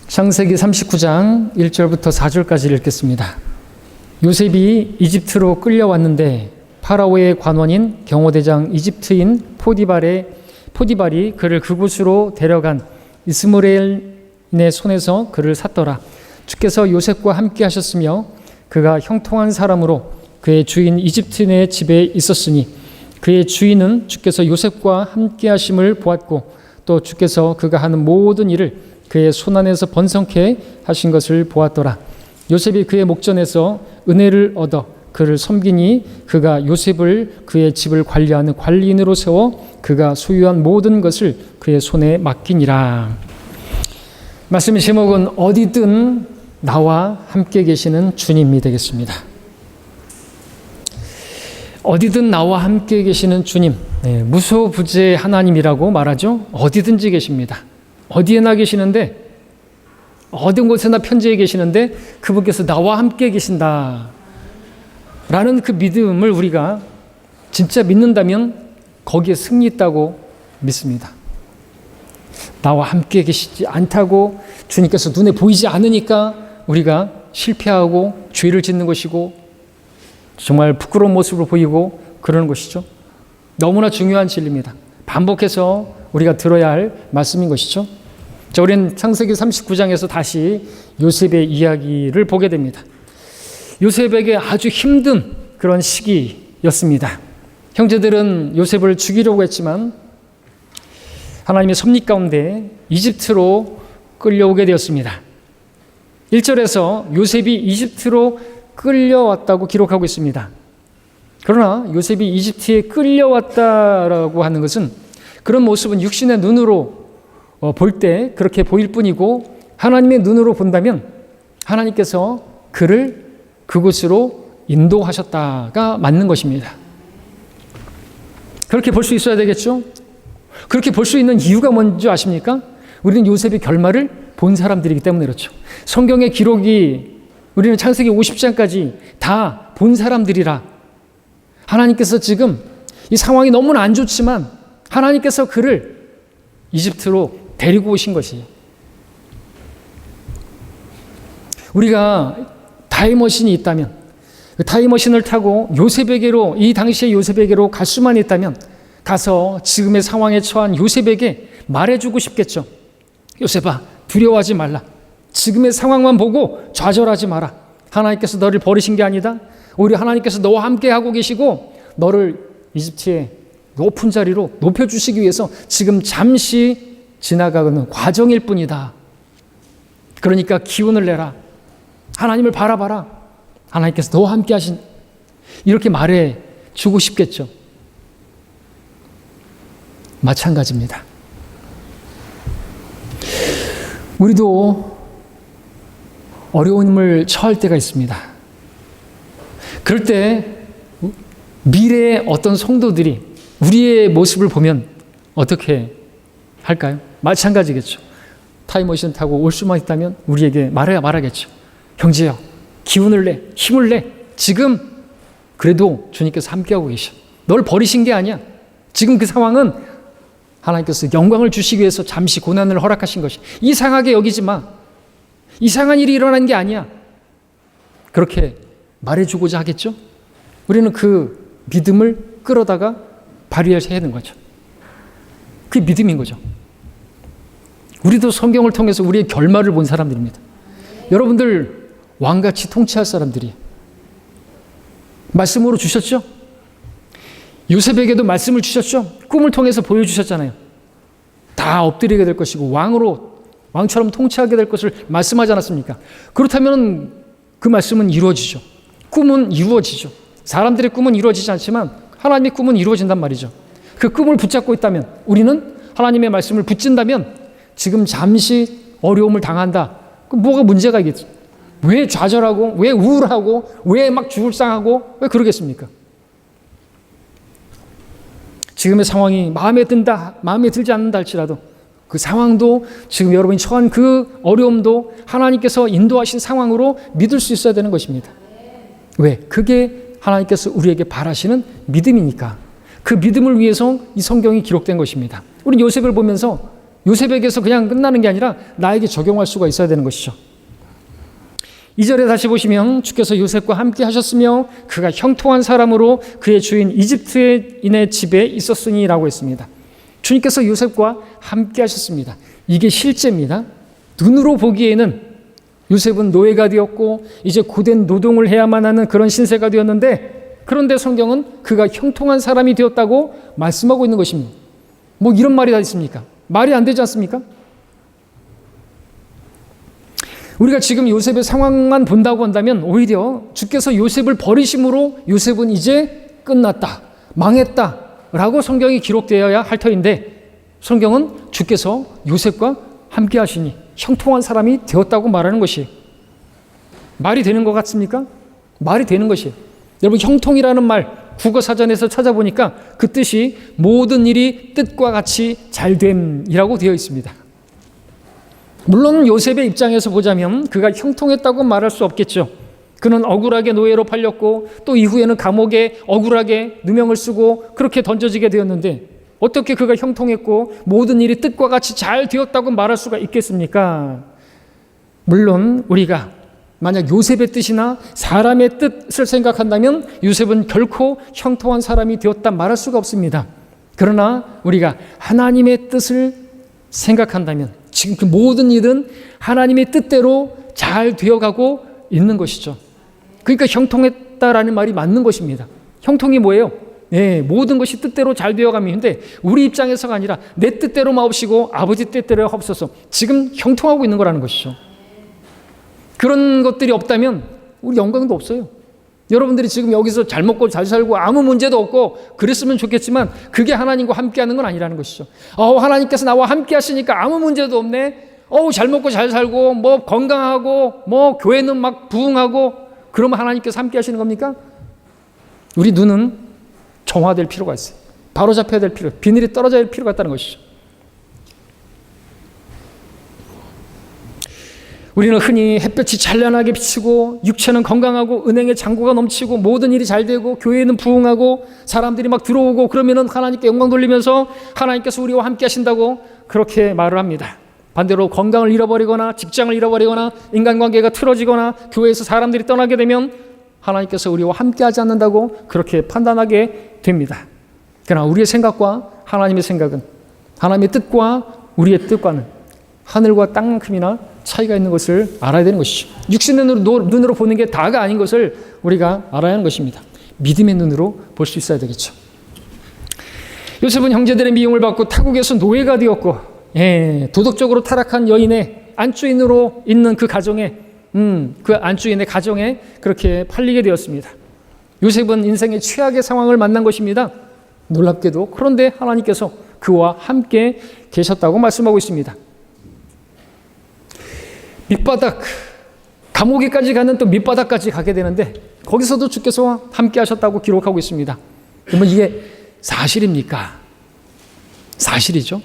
창세기 39장 1절부터 4절까지 읽겠습니다. 요셉이 이집트로 끌려왔는데 파라오의 관원인 경호대장 이집트인 포디발이 그를 그곳으로 데려간 이스마엘의 손에서 그를 샀더라. 주께서 요셉과 함께 하셨으며 그가 형통한 사람으로 그의 주인 이집트인의 집에 있었으니 그의 주인은 주께서 요셉과 함께 하심을 보았고 또 주께서 그가 하는 모든 일을 그의 손안에서 번성케 하신 것을 보았더라. 요셉이 그의 목전에서 은혜를 얻어 그를 섬기니 그가 요셉을 그의 집을 관리하는 관리인으로 세워 그가 소유한 모든 것을 그의 손에 맡기니라. 말씀의 제목은 어디든 나와 함께 계시는 주님이 되겠습니다. 어디든 나와 함께 계시는 주님, 무소부재 하나님이라고 말하죠. 어디든지 계십니다. 어디에나 계시는데, 어떤 곳에나 편지해 계시는데 그분께서 나와 함께 계신다 라는 그 믿음을 우리가 진짜 믿는다면 거기에 승리 있다고 믿습니다. 나와 함께 계시지 않다고 주님께서 눈에 보이지 않으니까 우리가 실패하고 죄를 짓는 것이고 정말 부끄러운 모습을 보이고 그러는 것이죠. 너무나 중요한 진리입니다. 반복해서 우리가 들어야 할 말씀인 것이죠. 자, 우리는 창세기 39장에서 다시 요셉의 이야기를 보게 됩니다. 요셉에게 아주 힘든 그런 시기였습니다. 형제들은 요셉을 죽이려고 했지만 하나님의 섭리 가운데 이집트로 끌려오게 되었습니다. 1절에서 요셉이 이집트로 끌려왔다고 기록하고 있습니다. 그러나 요셉이 이집트에 끌려왔다라고 하는 것은 그런 모습은 육신의 눈으로 볼 때 그렇게 보일 뿐이고 하나님의 눈으로 본다면 하나님께서 그를 그곳으로 인도하셨다가 맞는 것입니다. 그렇게 볼 수 있어야 되겠죠? 그렇게 볼 수 있는 이유가 뭔지 아십니까? 우리는 요셉의 결말을 본 사람들이기 때문에 그렇죠. 성경의 기록이 우리는 창세기 50장까지 다 본 사람들이라 하나님께서 지금 이 상황이 너무나 안 좋지만 하나님께서 그를 이집트로 데리고 오신 것이에요. 우리가 타임머신이 있다면 그 타임머신을 타고 요셉에게로 이 당시의 요셉에게로 갈 수만 있다면 가서 지금의 상황에 처한 요셉에게 말해주고 싶겠죠. 요셉아, 두려워하지 말라. 지금의 상황만 보고 좌절하지 마라. 하나님께서 너를 버리신 게 아니다. 오히려 하나님께서 너와 함께 하고 계시고 너를 이집트의 높은 자리로 높여주시기 위해서 지금 잠시 지나가는 과정일 뿐이다. 그러니까 기운을 내라. 하나님을 바라봐라. 하나님께서 너와 함께 하신 이렇게 말해주고 싶겠죠. 마찬가지입니다. 우리도 어려움을 처할 때가 있습니다. 그럴 때 미래의 어떤 성도들이 우리의 모습을 보면 어떻게 할까요? 마찬가지겠죠. 타임머신 타고 올 수만 있다면 우리에게 말하겠죠. 형제야, 기운을 내, 힘을 내. 지금 그래도 주님께서 함께하고 계셔. 널 버리신 게 아니야. 지금 그 상황은 하나님께서 영광을 주시기 위해서 잠시 고난을 허락하신 것이. 이상하게 여기지 마. 이상한 일이 일어난 게 아니야. 그렇게 말해주고자 하겠죠? 우리는 그 믿음을 끌어다가 발휘해야 하는 거죠. 그게 믿음인 거죠. 우리도 성경을 통해서 우리의 결말을 본 사람들입니다. 여러분들 왕같이 통치할 사람들이에요. 말씀으로 주셨죠? 요셉에게도 말씀을 주셨죠? 꿈을 통해서 보여주셨잖아요. 다 엎드리게 될 것이고 왕처럼 통치하게 될 것을 말씀하지 않았습니까? 그렇다면 그 말씀은 이루어지죠. 꿈은 이루어지죠. 사람들의 꿈은 이루어지지 않지만 하나님의 꿈은 이루어진단 말이죠. 그 꿈을 붙잡고 있다면 우리는 하나님의 말씀을 붙진다면 지금 잠시 어려움을 당한다. 그럼 뭐가 문제가 있겠죠? 왜 좌절하고 왜 우울하고 왜 막 죽을상하고 왜 그러겠습니까? 지금의 상황이 마음에 들지 않는다 할지라도 그 상황도 지금 여러분이 처한 그 어려움도 하나님께서 인도하신 상황으로 믿을 수 있어야 되는 것입니다. 왜? 그게 하나님께서 우리에게 바라시는 믿음이니까. 그 믿음을 위해서 이 성경이 기록된 것입니다. 우리 요셉을 보면서 요셉에게서 그냥 끝나는 게 아니라 나에게 적용할 수가 있어야 되는 것이죠. 2절에 다시 보시면 주께서 요셉과 함께 하셨으며 그가 형통한 사람으로 그의 주인 이집트인의 집에 있었으니 라고 했습니다. 주님께서 요셉과 함께 하셨습니다. 이게 실제입니다. 눈으로 보기에는 요셉은 노예가 되었고 이제 고된 노동을 해야만 하는 그런 신세가 되었는데, 그런데 성경은 그가 형통한 사람이 되었다고 말씀하고 있는 것입니다. 뭐 이런 말이 다 있습니까? 말이 안 되지 않습니까? 우리가 지금 요셉의 상황만 본다고 한다면 오히려 주께서 요셉을 버리심으로 요셉은 이제 끝났다, 망했다 라고 성경이 기록되어야 할 터인데, 성경은 주께서 요셉과 함께 하시니 형통한 사람이 되었다고 말하는 것이 말이 되는 것 같습니까? 말이 되는 것이. 여러분, 형통이라는 말 국어사전에서 찾아보니까 그 뜻이 모든 일이 뜻과 같이 잘됨이라고 되어 있습니다. 물론 요셉의 입장에서 보자면 그가 형통했다고 말할 수 없겠죠. 그는 억울하게 노예로 팔렸고 또 이후에는 감옥에 억울하게 누명을 쓰고 그렇게 던져지게 되었는데, 어떻게 그가 형통했고 모든 일이 뜻과 같이 잘 되었다고 말할 수가 있겠습니까? 물론 우리가 만약 요셉의 뜻이나 사람의 뜻을 생각한다면 요셉은 결코 형통한 사람이 되었다 말할 수가 없습니다. 그러나 우리가 하나님의 뜻을 생각한다면 지금 그 모든 일은 하나님의 뜻대로 잘 되어가고 있는 것이죠. 그러니까 형통했다라는 말이 맞는 것입니다. 형통이 뭐예요? 모든 것이 뜻대로 잘 되어가면, 근데 우리 입장에서가 아니라 내 뜻대로 마옵시고 아버지 뜻대로 하옵소서, 지금 형통하고 있는 거라는 것이죠. 그런 것들이 없다면 우리 영광도 없어요. 여러분들이 지금 여기서 잘 먹고 잘 살고 아무 문제도 없고 그랬으면 좋겠지만 그게 하나님과 함께하는 건 아니라는 것이죠. 하나님께서 나와 함께 하시니까 아무 문제도 없네, 잘 먹고 잘 살고 뭐 건강하고 뭐 교회는 막 부흥하고, 그러면 하나님께서 함께 하시는 겁니까? 우리 눈은 정화될 필요가 있어요. 바로 잡혀야 될 필요, 비늘이 떨어져야 할 필요가 있다는 것이죠. 우리는 흔히 햇볕이 찬란하게 비치고 육체는 건강하고 은행에 잔고가 넘치고 모든 일이 잘 되고 교회는 부흥하고 사람들이 막 들어오고 그러면은 하나님께 영광 돌리면서 하나님께서 우리와 함께 하신다고 그렇게 말을 합니다. 반대로 건강을 잃어버리거나 직장을 잃어버리거나 인간관계가 틀어지거나 교회에서 사람들이 떠나게 되면 하나님께서 우리와 함께 하지 않는다고 그렇게 판단하게 됩니다. 그러나 우리의 생각과 하나님의 생각은, 하나님의 뜻과 우리의 뜻과는 하늘과 땅만큼이나 차이가 있는 것을 알아야 되는 것이죠. 육신의 눈으로 보는 게 다가 아닌 것을 우리가 알아야 하는 것입니다. 믿음의 눈으로 볼 수 있어야 되겠죠. 요셉은 형제들의 미움을 받고 타국에서 노예가 되었고, 도덕적으로 타락한 여인의 안주인으로 있는 그 가정에, 그 안주인의 가정에 그렇게 팔리게 되었습니다. 요셉은 인생의 최악의 상황을 만난 것입니다. 놀랍게도 그런데 하나님께서 그와 함께 계셨다고 말씀하고 있습니다. 밑바닥, 감옥에까지 가는 또 밑바닥까지 가게 되는데 거기서도 주께서 함께 하셨다고 기록하고 있습니다. 그러면 이게 사실입니까? 사실이죠.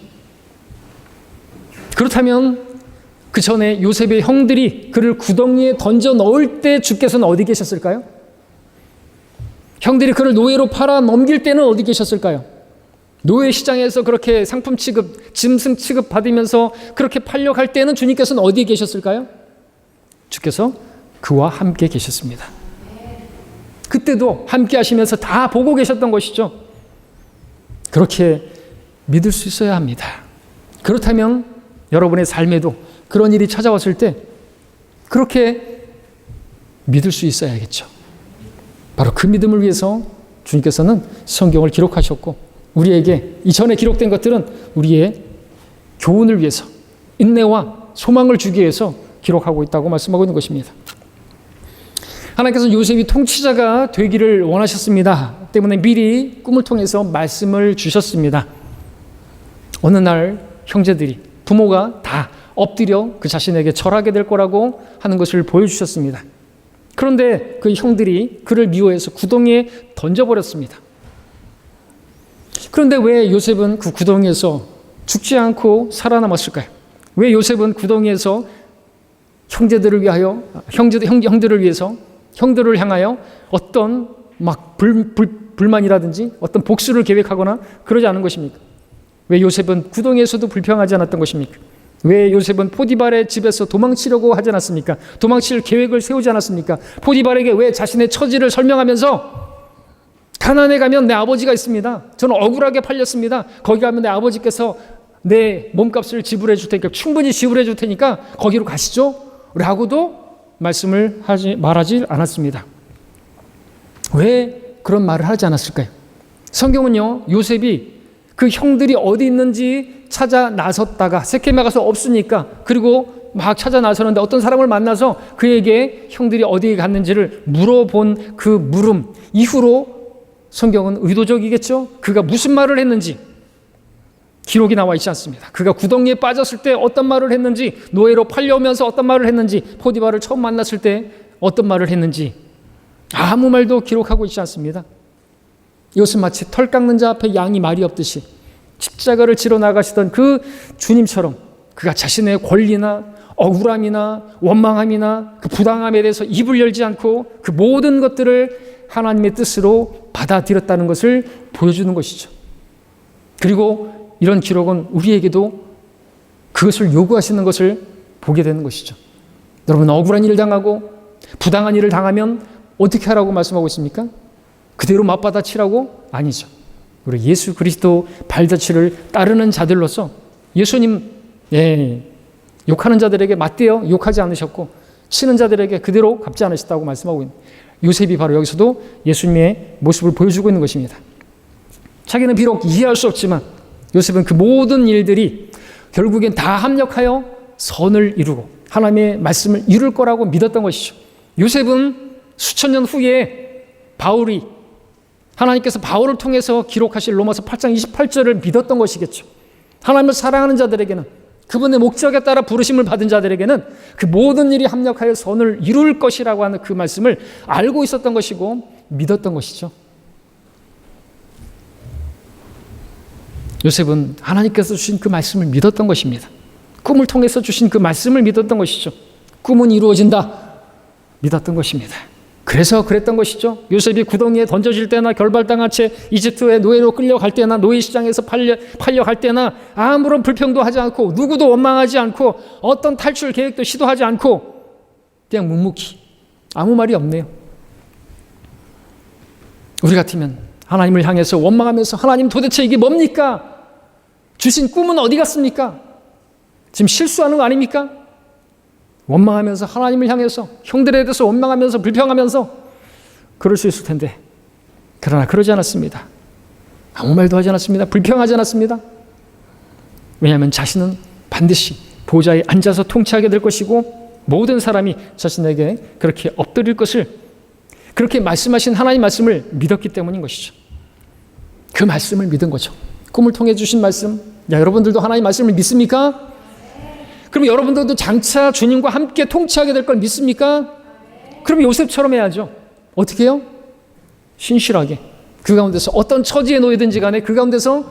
그렇다면 그 전에 요셉의 형들이 그를 구덩이에 던져 넣을 때 주께서는 어디 계셨을까요? 형들이 그를 노예로 팔아 넘길 때는 어디 계셨을까요? 노예 시장에서 그렇게 상품 취급, 짐승 취급 받으면서 그렇게 팔려갈 때는 주님께서는 어디에 계셨을까요? 주께서 그와 함께 계셨습니다. 그때도 함께 하시면서 다 보고 계셨던 것이죠. 그렇게 믿을 수 있어야 합니다. 그렇다면 여러분의 삶에도 그런 일이 찾아왔을 때 그렇게 믿을 수 있어야겠죠. 바로 그 믿음을 위해서 주님께서는 성경을 기록하셨고, 우리에게 이전에 기록된 것들은 우리의 교훈을 위해서, 인내와 소망을 주기 위해서 기록하고 있다고 말씀하고 있는 것입니다. 하나님께서는 요셉이 통치자가 되기를 원하셨습니다. 때문에 미리 꿈을 통해서 말씀을 주셨습니다. 어느 날 형제들이, 부모가 다 엎드려 그 자신에게 절하게 될 거라고 하는 것을 보여주셨습니다. 그런데 그 형들이 그를 미워해서 구덩이에 던져버렸습니다. 그런데 왜 요셉은 그 구덩이에서 죽지 않고 살아남았을까요? 왜 요셉은 구덩이에서 형제들을 위하여, 형들을 위해서, 형들을 향하여 어떤 막 불만이라든지 어떤 복수를 계획하거나 그러지 않은 것입니까? 왜 요셉은 구덩이에서도 불평하지 않았던 것입니까? 왜 요셉은 포디발의 집에서 도망치려고 하지 않았습니까? 도망칠 계획을 세우지 않았습니까? 포디발에게 왜 자신의 처지를 설명하면서 가나안에 가면 내 아버지가 있습니다. 저는 억울하게 팔렸습니다. 거기 가면 내 아버지께서 내 몸값을 지불해 줄 테니까, 충분히 지불해 줄 테니까 거기로 가시죠 라고도 말하지 않았습니다. 왜 그런 말을 하지 않았을까요? 성경은요, 요셉이 그 형들이 어디 있는지 찾아 나섰다가 세겜에 가서 없으니까, 그리고 막 찾아 나서는데 어떤 사람을 만나서 그에게 형들이 어디에 갔는지를 물어본 그 물음 이후로 성경은 의도적이겠죠? 그가 무슨 말을 했는지 기록이 나와 있지 않습니다. 그가 구덩이에 빠졌을 때 어떤 말을 했는지, 노예로 팔려오면서 어떤 말을 했는지, 포디발을 처음 만났을 때 어떤 말을 했는지 아무 말도 기록하고 있지 않습니다. 이것은 마치 털 깎는 자 앞에 양이 말이 없듯이 십자가를 지러 나가시던 그 주님처럼 그가 자신의 권리나 억울함이나 원망함이나 그 부당함에 대해서 입을 열지 않고 그 모든 것들을 하나님의 뜻으로 받아들였다는 것을 보여주는 것이죠. 그리고 이런 기록은 우리에게도 그것을 요구하시는 것을 보게 되는 것이죠. 여러분, 억울한 일을 당하고 부당한 일을 당하면 어떻게 하라고 말씀하고 있습니까? 그대로 맞받아치라고? 아니죠. 우리 예수 그리스도 발자취를 따르는 자들로서 예수님 욕하는 자들에게 맞대어 욕하지 않으셨고 치는 자들에게 그대로 갚지 않으셨다고 말씀하고 있는 요셉이 바로 여기서도 예수님의 모습을 보여주고 있는 것입니다. 자기는 비록 이해할 수 없지만 요셉은 그 모든 일들이 결국엔 다 합력하여 선을 이루고 하나님의 말씀을 이룰 거라고 믿었던 것이죠. 요셉은 수천 년 후에 하나님께서 바울을 통해서 기록하실 로마서 8장 28절을 믿었던 것이겠죠. 하나님을 사랑하는 자들에게는, 그분의 목적에 따라 부르심을 받은 자들에게는 그 모든 일이 합력하여 선을 이룰 것이라고 하는 그 말씀을 알고 있었던 것이고 믿었던 것이죠. 요셉은 하나님께서 주신 그 말씀을 믿었던 것입니다. 꿈을 통해서 주신 그 말씀을 믿었던 것이죠. 꿈은 이루어진다 믿었던 것입니다. 그래서 그랬던 것이죠. 요셉이 구덩이에 던져질 때나 결발당한 채 이집트의 노예로 끌려갈 때나 노예시장에서 팔려갈 때나 아무런 불평도 하지 않고 누구도 원망하지 않고 어떤 탈출 계획도 시도하지 않고 그냥 묵묵히 아무 말이 없네요. 우리 같으면 하나님을 향해서 원망하면서 하나님 도대체 이게 뭡니까? 주신 꿈은 어디 갔습니까? 지금 실수하는 거 아닙니까? 원망하면서 하나님을 향해서 형들에 대해서 원망하면서 불평하면서 그럴 수 있을 텐데, 그러나 그러지 않았습니다. 아무 말도 하지 않았습니다. 불평하지 않았습니다. 왜냐하면 자신은 반드시 보좌에 앉아서 통치하게 될 것이고 모든 사람이 자신에게 그렇게 엎드릴 것을, 그렇게 말씀하신 하나님 말씀을 믿었기 때문인 것이죠. 그 말씀을 믿은 거죠. 꿈을 통해 주신 말씀. 여러분들도 하나님 말씀을 믿습니까? 그럼 여러분들도 장차 주님과 함께 통치하게 될 걸 믿습니까? 그럼 요셉처럼 해야죠. 어떻게 해요? 신실하게 그 가운데서 어떤 처지에 놓이든지 간에 그 가운데서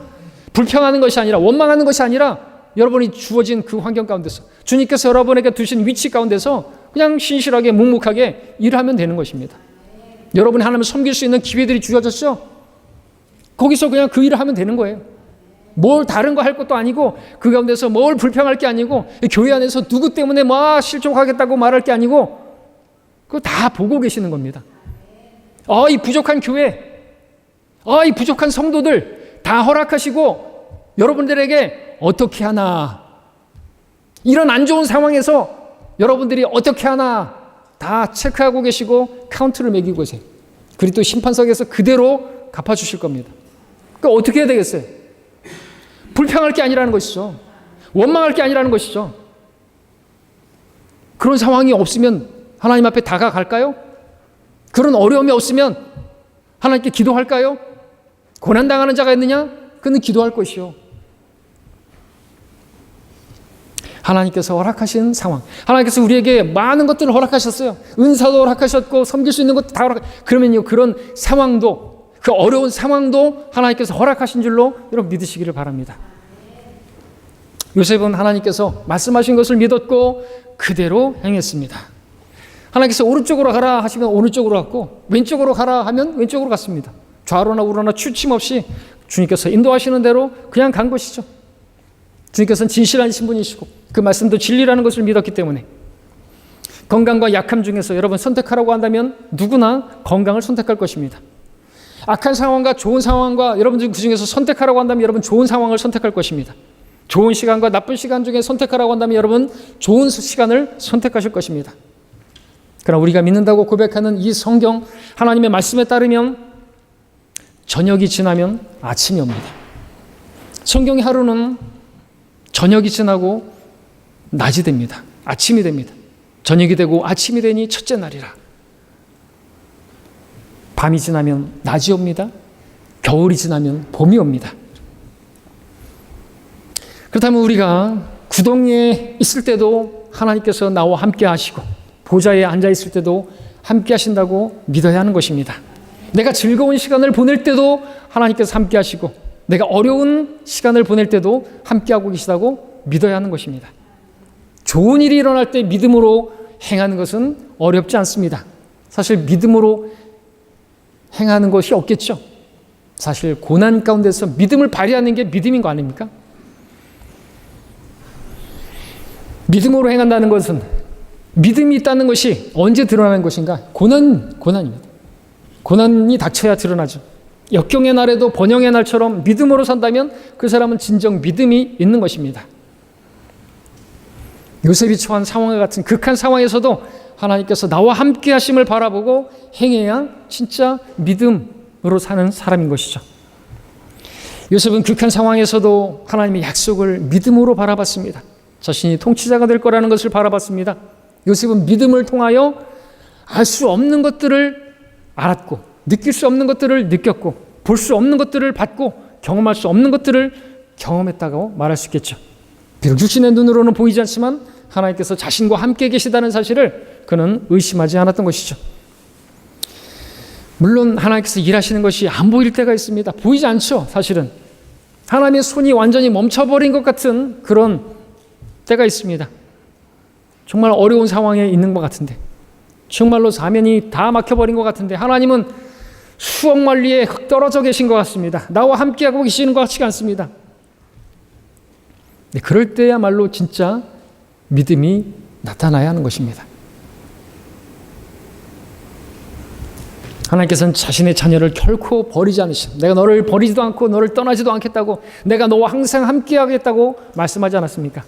불평하는 것이 아니라, 원망하는 것이 아니라, 여러분이 주어진 그 환경 가운데서 주님께서 여러분에게 두신 위치 가운데서 그냥 신실하게 묵묵하게 일하면 되는 것입니다. 여러분이 하나님을 섬길 수 있는 기회들이 주어졌죠? 거기서 그냥 그 일을 하면 되는 거예요. 뭘 다른 거 할 것도 아니고, 그 가운데서 뭘 불평할 게 아니고, 교회 안에서 누구 때문에 막 실족하겠다고 말할 게 아니고, 그거 다 보고 계시는 겁니다. 이 부족한 교회, 이 부족한 성도들 다 허락하시고 여러분들에게 어떻게 하나, 이런 안 좋은 상황에서 여러분들이 어떻게 하나 다 체크하고 계시고 카운트를 매기고 계세요. 그리고 또 심판석에서 그대로 갚아주실 겁니다. 그러니까 어떻게 해야 되겠어요? 불평할 게 아니라는 것이죠. 원망할 게 아니라는 것이죠. 그런 상황이 없으면 하나님 앞에 다가갈까요? 그런 어려움이 없으면 하나님께 기도할까요? 고난당하는 자가 있느냐? 그는 기도할 것이요. 하나님께서 허락하신 상황, 하나님께서 우리에게 많은 것들을 허락하셨어요. 은사도 허락하셨고 섬길 수 있는 것도 다 그러면요, 그런 상황도, 그 어려운 상황도 하나님께서 허락하신 줄로 여러분 믿으시기를 바랍니다. 요셉은 하나님께서 말씀하신 것을 믿었고 그대로 행했습니다. 하나님께서 오른쪽으로 가라 하시면 오른쪽으로 갔고, 왼쪽으로 가라 하면 왼쪽으로 갔습니다. 좌로나 우로나 추침 없이 주님께서 인도하시는 대로 그냥 간 것이죠. 주님께서는 진실하신 분이시고 그 말씀도 진리라는 것을 믿었기 때문에 건강과 약함 중에서 여러분 선택하라고 한다면 누구나 건강을 선택할 것입니다. 악한 상황과 좋은 상황과 여러분 그 중에서 선택하라고 한다면 여러분 좋은 상황을 선택할 것입니다. 좋은 시간과 나쁜 시간 중에 선택하라고 한다면 여러분 좋은 시간을 선택하실 것입니다. 그러나 우리가 믿는다고 고백하는 이 성경 하나님의 말씀에 따르면 저녁이 지나면 아침이 옵니다. 성경의 하루는 저녁이 지나고 낮이 됩니다. 아침이 됩니다. 저녁이 되고 아침이 되니 첫째 날이라. 밤이 지나면 낮이 옵니다. 겨울이 지나면 봄이 옵니다. 그렇다면 우리가 구덩이에 있을 때도 하나님께서 나와 함께 하시고 보좌에 앉아 있을 때도 함께 하신다고 믿어야 하는 것입니다. 내가 즐거운 시간을 보낼 때도 하나님께서 함께 하시고 내가 어려운 시간을 보낼 때도 함께 하고 계시다고 믿어야 하는 것입니다. 좋은 일이 일어날 때 믿음으로 행하는 것은 어렵지 않습니다. 사실 믿음으로 행하는 것이 없겠죠. 사실 고난 가운데서 믿음을 발휘하는 게 믿음인 거 아닙니까? 믿음으로 행한다는 것은 믿음이 있다는 것이 언제 드러나는 것인가? 고난입니다. 고난이 닥쳐야 드러나죠. 역경의 날에도 번영의 날처럼 믿음으로 산다면 그 사람은 진정 믿음이 있는 것입니다. 요셉이 처한 상황과 같은 극한 상황에서도 하나님께서 나와 함께 하심을 바라보고 행해야 진짜 믿음으로 사는 사람인 것이죠. 요셉은 극한 상황에서도 하나님의 약속을 믿음으로 바라봤습니다. 자신이 통치자가 될 거라는 것을 바라봤습니다. 요셉은 믿음을 통하여 알 수 없는 것들을 알았고 느낄 수 없는 것들을 느꼈고 볼 수 없는 것들을 봤고 경험할 수 없는 것들을 경험했다고 말할 수 있겠죠. 비록 육신의 눈으로는 보이지 않지만 하나님께서 자신과 함께 계시다는 사실을 그는 의심하지 않았던 것이죠. 물론 하나님께서 일하시는 것이 안 보일 때가 있습니다. 보이지 않죠. 사실은 하나님의 손이 완전히 멈춰버린 것 같은 그런 때가 있습니다. 정말 어려운 상황에 있는 것 같은데 정말로 사면이 다 막혀버린 것 같은데 하나님은 수억 마일리에 떨어져 계신 것 같습니다. 나와 함께하고 계시는 것 같지가 않습니다. 네, 그럴 때야말로 진짜 믿음이 나타나야 하는 것입니다. 하나님께서는 자신의 자녀를 결코 버리지 않으시고 내가 너를 버리지도 않고 너를 떠나지도 않겠다고 내가 너와 항상 함께하겠다고 말씀하지 않았습니까?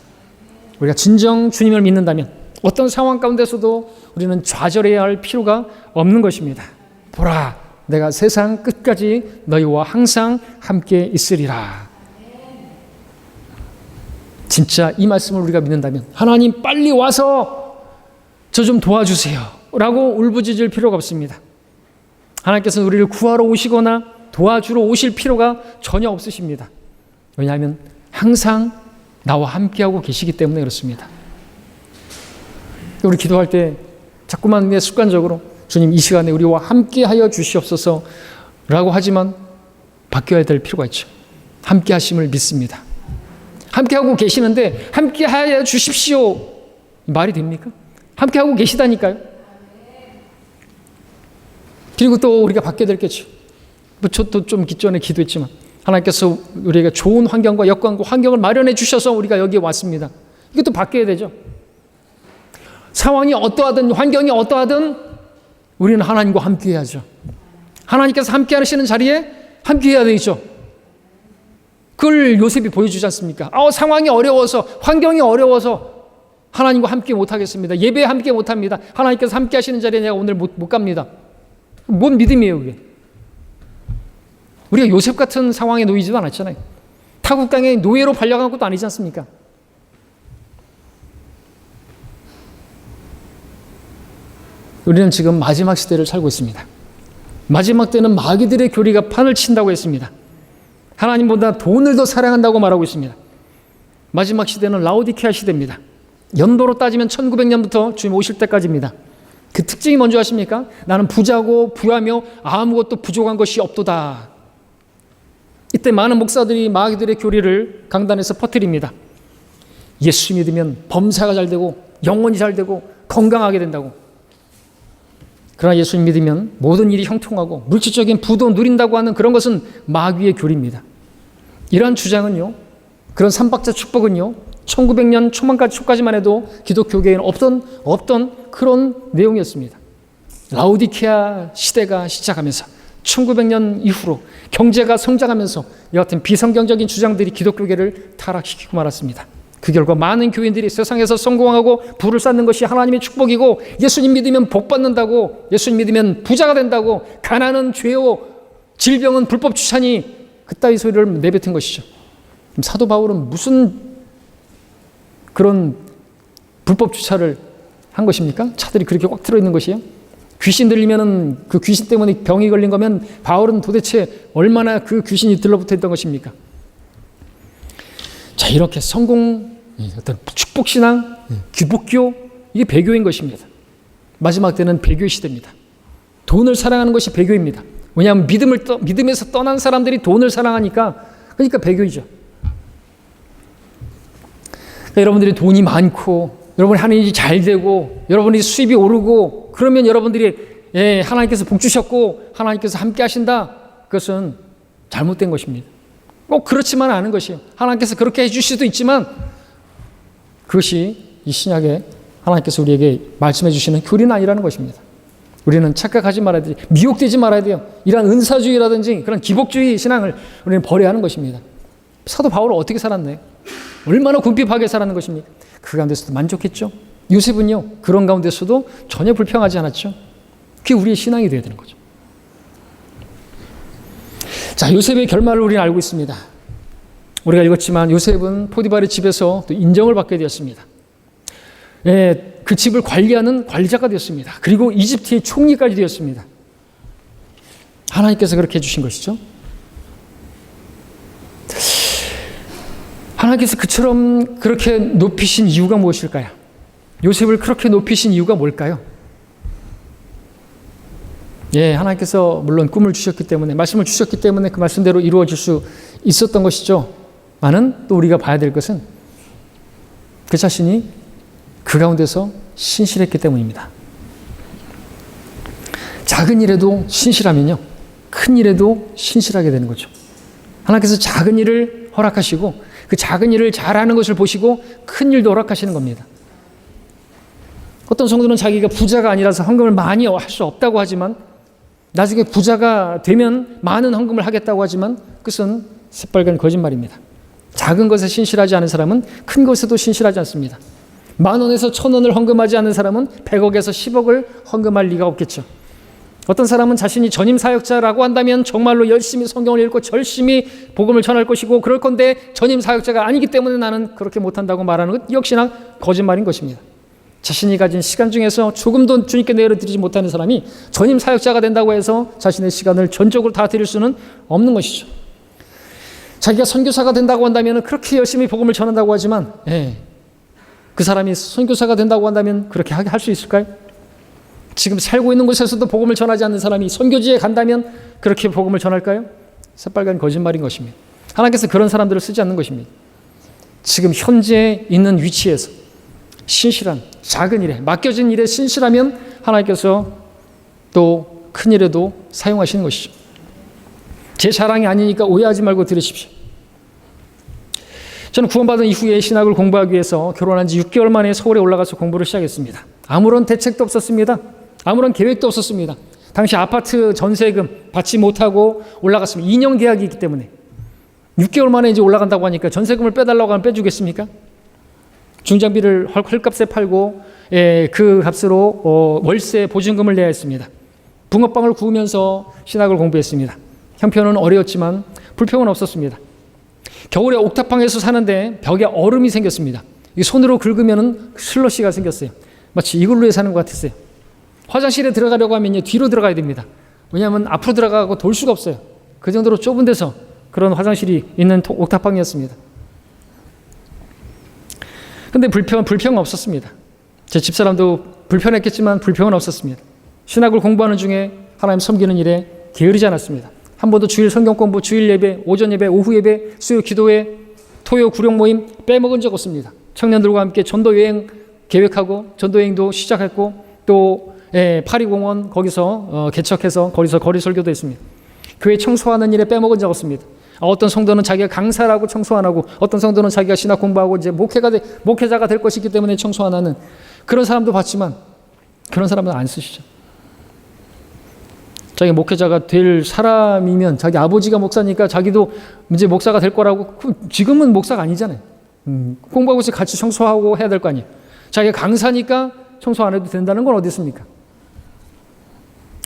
우리가 진정 주님을 믿는다면 어떤 상황 가운데서도 우리는 좌절해야 할 필요가 없는 것입니다. 보라, 내가 세상 끝까지 너희와 항상 함께 있으리라. 진짜 이 말씀을 우리가 믿는다면 하나님 빨리 와서 저 좀 도와주세요 라고 울부짖을 필요가 없습니다. 하나님께서는 우리를 구하러 오시거나 도와주러 오실 필요가 전혀 없으십니다. 왜냐하면 항상 나와 함께하고 계시기 때문에 그렇습니다. 우리 기도할 때 자꾸만 내 습관적으로 주님 이 시간에 우리와 함께하여 주시옵소서 라고 하지만 바뀌어야 될 필요가 있죠. 함께하심을 믿습니다. 함께하고 계시는데 함께하여 주십시오 말이 됩니까? 함께하고 계시다니까요. 그리고 또 우리가 받게 될 게죠. 저도 좀 전에 기도했지만 하나님께서 우리에게 좋은 환경과 여건과 환경을 마련해 주셔서 우리가 여기에 왔습니다. 이것도 바뀌어야 되죠. 상황이 어떠하든 환경이 어떠하든 우리는 하나님과 함께 해야죠. 하나님께서 함께 하시는 자리에 함께 해야 되죠. 그걸 요셉이 보여주지 않습니까? 상황이 어려워서 환경이 어려워서 하나님과 함께 못하겠습니다. 예배에 함께 못합니다. 하나님께서 함께 하시는 자리에 내가 오늘 못 갑니다. 뭔 믿음이에요 그게? 우리가 요셉 같은 상황에 놓이지도 않았잖아요. 타국강에 노예로 팔려간 것도 아니지 않습니까? 우리는 지금 마지막 시대를 살고 있습니다. 마지막 때는 마귀들의 교리가 판을 친다고 했습니다. 하나님보다 돈을 더 사랑한다고 말하고 있습니다. 마지막 시대는 라오디케아 시대입니다. 연도로 따지면 1900년부터 주님 오실 때까지입니다. 그 특징이 뭔지 아십니까? 나는 부자고 부하며 아무것도 부족한 것이 없도다. 이때 많은 목사들이 마귀들의 교리를 강단에서 퍼뜨립니다. 예수 믿으면 범사가 잘 되고 영혼이 잘 되고 건강하게 된다고. 그러나 예수님 믿으면 모든 일이 형통하고 물질적인 부도 누린다고 하는 그런 것은 마귀의 교리입니다. 이러한 주장은요, 그런 삼박자 축복은요, 1900년 초까지만 해도 기독교계에는 없던 그런 내용이었습니다. 라오디케아 시대가 시작하면서 1900년 이후로 경제가 성장하면서 이 같은 비성경적인 주장들이 기독교계를 타락시키고 말았습니다. 그 결과 많은 교인들이 세상에서 성공하고 부를 쌓는 것이 하나님의 축복이고, 예수님 믿으면 복 받는다고, 예수님 믿으면 부자가 된다고, 가난은 죄요, 질병은 불법 추천이 그따위 소리를 내뱉은 것이죠. 그럼 사도 바울은 무슨 그런 불법 주차를 한 것입니까? 차들이 그렇게 꽉 들어있는 것이에요? 귀신 들리면은 그 귀신 때문에 병이 걸린 거면 바울은 도대체 얼마나 그 귀신이 들러붙어 있던 것입니까? 자, 이렇게 성공, 어떤 축복신앙, 기독교, 이게 배교인 것입니다. 마지막 때는 배교의 시대입니다. 돈을 사랑하는 것이 배교입니다. 왜냐하면 믿음에서 떠난 사람들이 돈을 사랑하니까, 그러니까 배교이죠. 그러니까 여러분들이 돈이 많고, 여러분이 하는 일이 잘 되고, 여러분이 수입이 오르고, 그러면 여러분들이 하나님께서 복 주셨고 하나님께서 함께 하신다. 그것은 잘못된 것입니다. 꼭 그렇지만 않은 것이에요. 하나님께서 그렇게 해주실 수도 있지만, 그것이 이 신약에 하나님께서 우리에게 말씀해 주시는 교리는 아니라는 것입니다. 우리는 착각하지 말아야 돼요. 미혹되지 말아야 돼요. 이런 은사주의라든지 그런 기복주의 신앙을 우리는 버려야 하는 것입니다. 사도 바울은 어떻게 살았나요? 얼마나 궁핍하게 살았는 것입니까? 그 가운데서도 만족했죠. 요셉은요, 그런 가운데서도 전혀 불평하지 않았죠. 그게 우리의 신앙이 되어야 되는 거죠. 자, 요셉의 결말을 우리는 알고 있습니다. 우리가 읽었지만 요셉은 포디발의 집에서 또 인정을 받게 되었습니다. 그 집을 관리하는 관리자가 되었습니다. 그리고 이집트의 총리까지 되었습니다. 하나님께서 그렇게 해주신 것이죠. 하나님께서 그처럼 그렇게 높이신 이유가 무엇일까요? 요셉을 그렇게 높이신 이유가 뭘까요? 하나님께서 물론 꿈을 주셨기 때문에, 말씀을 주셨기 때문에 그 말씀대로 이루어질 수 있었던 것이죠. 많은 또 우리가 봐야 될 것은 그 자신이 그 가운데서 신실했기 때문입니다. 작은 일에도 신실하면요, 큰 일에도 신실하게 되는 거죠. 하나님께서 작은 일을 허락하시고 그 작은 일을 잘하는 것을 보시고 큰 일도 허락하시는 겁니다. 어떤 성도는 자기가 부자가 아니라서 헌금을 많이 할 수 없다고 하지만, 나중에 부자가 되면 많은 헌금을 하겠다고 하지만, 그것은 새빨간 거짓말입니다. 작은 것에 신실하지 않은 사람은 큰 것에도 신실하지 않습니다. 10,000원에서 1,000원을 헌금하지 않는 사람은 100억에서 10억을 헌금할 리가 없겠죠. 어떤 사람은 자신이 전임 사역자라고 한다면 정말로 열심히 성경을 읽고 열심히 복음을 전할 것이고 그럴 건데, 전임 사역자가 아니기 때문에 나는 그렇게 못한다고 말하는 것 역시나 거짓말인 것입니다. 자신이 가진 시간 중에서 조금도 주님께 내어드리지 못하는 사람이 전임 사역자가 된다고 해서 자신의 시간을 전적으로 다 드릴 수는 없는 것이죠. 자기가 선교사가 된다고 한다면 그렇게 열심히 복음을 전한다고 하지만, 그 사람이 선교사가 된다고 한다면 그렇게 할 수 있을까요? 지금 살고 있는 곳에서도 복음을 전하지 않는 사람이 선교지에 간다면 그렇게 복음을 전할까요? 새빨간 거짓말인 것입니다. 하나님께서 그런 사람들을 쓰지 않는 것입니다. 지금 현재 있는 위치에서 신실한, 작은 일에, 맡겨진 일에 신실하면 하나님께서 또 큰 일에도 사용하시는 것이죠. 제 자랑이 아니니까 오해하지 말고 들으십시오. 저는 구원받은 이후에 신학을 공부하기 위해서 결혼한 지 6개월 만에 서울에 올라가서 공부를 시작했습니다. 아무런 대책도 없었습니다. 아무런 계획도 없었습니다. 당시 아파트 전세금 받지 못하고 올라갔습니다. 2년 계약이 있기 때문에. 6개월 만에 이제 올라간다고 하니까 전세금을 빼달라고 하면 빼주겠습니까? 중장비를 헐값에 팔고 그 값으로 월세 보증금을 내야 했습니다. 붕어빵을 구우면서 신학을 공부했습니다. 형편은 어려웠지만 불평은 없었습니다. 겨울에 옥탑방에서 사는데 벽에 얼음이 생겼습니다. 손으로 긁으면 슬러시가 생겼어요. 마치 이글루에 사는 것 같았어요. 화장실에 들어가려고 하면 뒤로 들어가야 됩니다. 왜냐하면 앞으로 들어가고 돌 수가 없어요. 그 정도로 좁은 데서 그런 화장실이 있는 옥탑방이었습니다. 근데 불평은 없었습니다. 제 집사람도 불편했겠지만 불평은 없었습니다. 신학을 공부하는 중에 하나님 섬기는 일에 게으르지 않았습니다. 한 번도 주일 성경 공부, 주일 예배, 오전 예배, 오후 예배, 수요 기도회, 토요 구령 모임 빼먹은 적 없습니다. 청년들과 함께 전도 여행 계획하고 전도 여행도 시작했고, 또 파리공원 거기서 개척해서 거기서 거리 설교도 했습니다. 교회 청소하는 일에 빼먹은 적 없습니다. 어떤 성도는 자기가 강사라고 청소 안 하고, 어떤 성도는 자기가 신학 공부하고 이제 목회자가 될 것이기 때문에 청소 안 하는 그런 사람도 봤지만, 그런 사람은 안 쓰시죠. 자기 목회자가 될 사람이면 자기 아버지가 목사니까 자기도 이제 목사가 될 거라고. 지금은 목사가 아니잖아요. 공부하고 있을 때 같이 청소하고 해야 될 거 아니에요. 자기가 강사니까 청소 안 해도 된다는 건 어디 있습니까?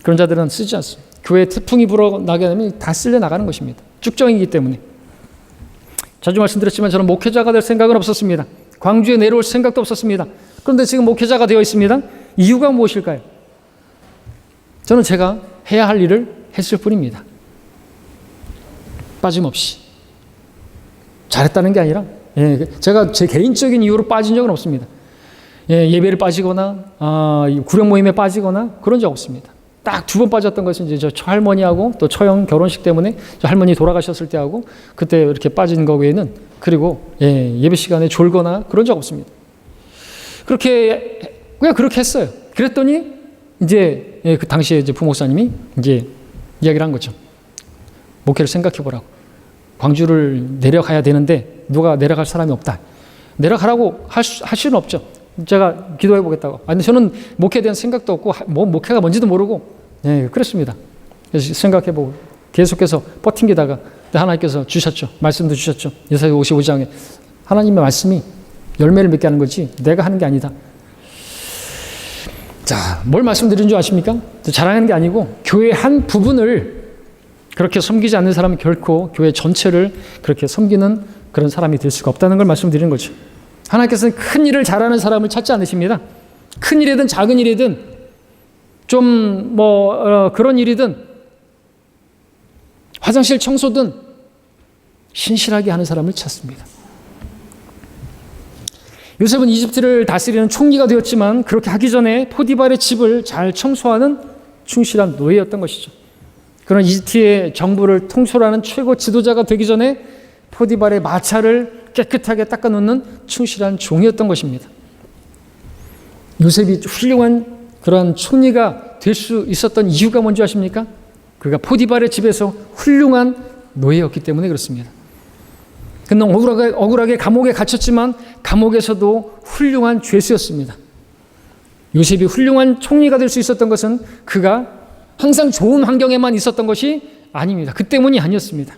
그런 자들은 쓰지 않습니다. 교회에 태풍이 불어나게 되면 다 쓸려 나가는 것입니다. 쭉정이기 때문에. 자주 말씀드렸지만 저는 목회자가 될 생각은 없었습니다. 광주에 내려올 생각도 없었습니다. 그런데 지금 목회자가 되어 있습니다. 이유가 무엇일까요? 저는 제가 해야 할 일을 했을 뿐입니다. 빠짐없이. 잘했다는 게 아니라, 제가 제 개인적인 이유로 빠진 적은 없습니다. 예배를 빠지거나, 구령 모임에 빠지거나 그런 적 없습니다. 딱 2번 빠졌던 것은 이제 저 할머니하고 또 처형 결혼식 때문에 저 할머니 돌아가셨을 때 하고 그때 이렇게 빠진 거 외에는, 그리고 예배 시간에 졸거나 그런 적 없습니다. 그냥 그렇게 했어요. 그랬더니 이제 그 당시에 이제 부목사님이 이제 이야기를 한 거죠. 목회를 생각해 보라고. 광주를 내려가야 되는데 누가 내려갈 사람이 없다. 내려가라고 할 수는 없죠. 제가 기도해 보겠다고. 근데 저는 목회에 대한 생각도 없고 목회가 뭔지도 모르고 그랬습니다. 그래서 생각해 보고 계속해서 버팅기다가 하나님께서 주셨죠. 말씀도 주셨죠. 예사야 55장에 하나님의 말씀이 열매를 맺게 하는 거지 내가 하는 게 아니다. 자, 뭘 말씀드린 줄 아십니까? 자랑하는 게 아니고 교회의 한 부분을 그렇게 섬기지 않는 사람은 결코 교회 전체를 그렇게 섬기는 그런 사람이 될 수가 없다는 걸 말씀드리는 거죠. 하나님께서는 큰 일을 잘하는 사람을 찾지 않으십니다. 큰 일이든 작은 일이든 좀 그런 일이든 화장실 청소든 신실하게 하는 사람을 찾습니다. 요셉은 이집트를 다스리는 총리가 되었지만 그렇게 하기 전에 포디발의 집을 잘 청소하는 충실한 노예였던 것이죠. 그런 이집트의 정부를 통솔하는 최고 지도자가 되기 전에 포디발의 마차를 깨끗하게 닦아놓는 충실한 종이었던 것입니다. 요셉이 훌륭한 그러한 총리가 될 수 있었던 이유가 뭔지 아십니까? 그가 포디발의 집에서 훌륭한 노예였기 때문에 그렇습니다. 그는 억울하게 감옥에 갇혔지만 감옥에서도 훌륭한 죄수였습니다. 요셉이 훌륭한 총리가 될 수 있었던 것은 그가 항상 좋은 환경에만 있었던 것이 아닙니다. 그 때문이 아니었습니다.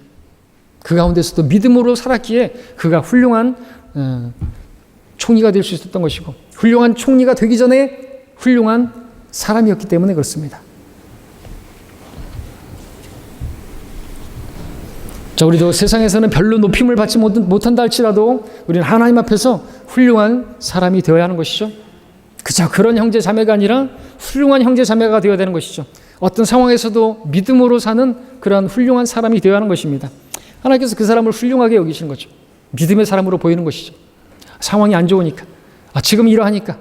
그 가운데서도 믿음으로 살았기에 그가 훌륭한 총리가 될 수 있었던 것이고, 훌륭한 총리가 되기 전에 훌륭한 사람이었기 때문에 그렇습니다. 자, 우리도 세상에서는 별로 높임을 받지 못한다 할지라도 우리는 하나님 앞에서 훌륭한 사람이 되어야 하는 것이죠. 그저 그런 형제 자매가 아니라 훌륭한 형제 자매가 되어야 되는 것이죠. 어떤 상황에서도 믿음으로 사는 그러한 훌륭한 사람이 되어야 하는 것입니다. 하나님께서 그 사람을 훌륭하게 여기시는 거죠. 믿음의 사람으로 보이는 것이죠. 상황이 안 좋으니까, 지금 이러하니까.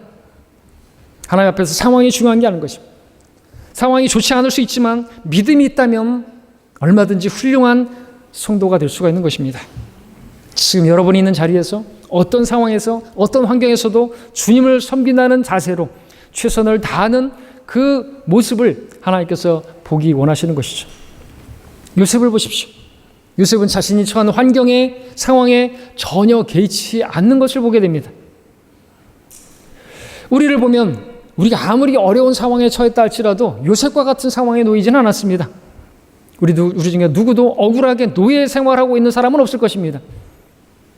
하나님 앞에서 상황이 중요한 게 아닌 것입니다. 상황이 좋지 않을 수 있지만 믿음이 있다면 얼마든지 훌륭한 성도가 될 수가 있는 것입니다. 지금 여러분이 있는 자리에서 어떤 상황에서 어떤 환경에서도 주님을 섬긴다는 자세로 최선을 다하는 그 모습을 하나님께서 보기 원하시는 것이죠. 요셉을 보십시오. 요셉은 자신이 처한 환경에, 상황에 전혀 개의치 않는 것을 보게 됩니다. 우리를 보면 우리가 아무리 어려운 상황에 처했다 할지라도 요셉과 같은 상황에 놓이지는 않았습니다. 우리 중에 누구도 억울하게 노예 생활하고 있는 사람은 없을 것입니다.